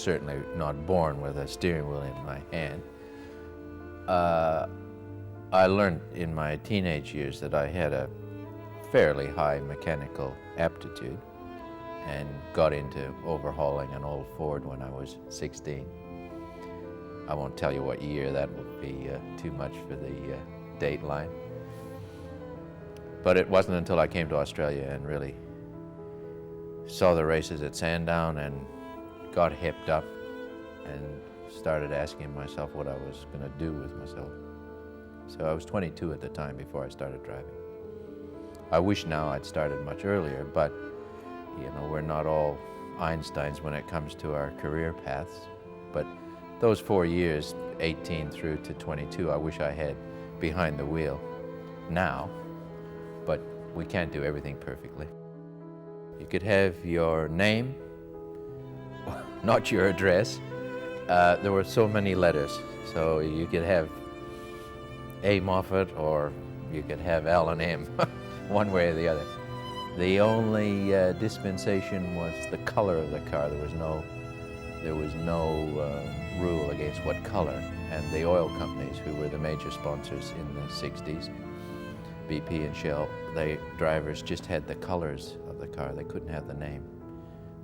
certainly not born with a steering wheel in my hand. I learned in my teenage years that I had a fairly high mechanical aptitude and got into overhauling an old Ford when I was 16. I won't tell you what year, that would be too much for the dateline. But it wasn't until I came to Australia and really saw the races at Sandown and got hipped up and started asking myself what I was going to do with myself. So I was 22 at the time before I started driving. I wish now I'd started much earlier, but you know, we're not all Einsteins when it comes to our career paths. But those 4 years, 18 through to 22, I wish I had behind the wheel now, but we can't do everything perfectly. You could have your name, not your address. There were so many letters, so you could have A. Moffat or you could have Allan M. one way or the other. The only dispensation was the color of the car. There was no rule against what color, and the oil companies, who were the major sponsors in the 60s, BP and Shell, drivers just had the colors of the car. They couldn't have the name.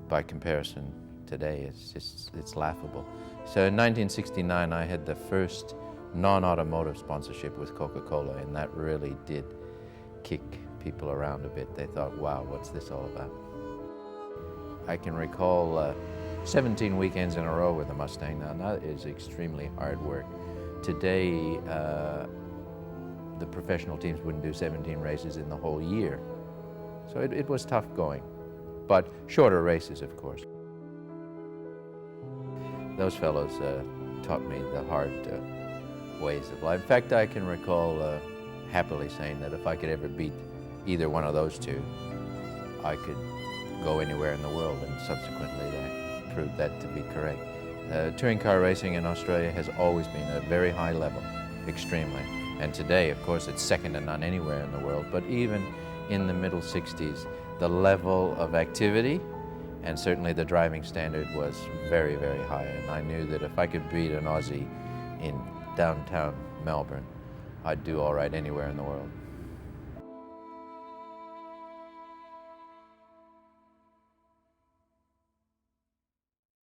By comparison, today it's laughable. So in 1969, I had the first non-automotive sponsorship with Coca-Cola, and that really did kick people around a bit. They thought, wow, what's this all about? I can recall 17 weekends in a row with a Mustang. Now that is extremely hard work. Today, the professional teams wouldn't do 17 races in the whole year. So it was tough going, but shorter races, of course. Those fellows taught me the hard ways of life. In fact, I can recall happily saying that if I could ever beat either one of those two, I could go anywhere in the world, and subsequently that proved that to be correct. Touring car racing in Australia has always been a very high level, extremely. And today, of course, it's second to none anywhere in the world, but even in the middle 60s, the level of activity and certainly the driving standard was very, very high. And I knew that if I could beat an Aussie in downtown Melbourne, I'd do all right anywhere in the world.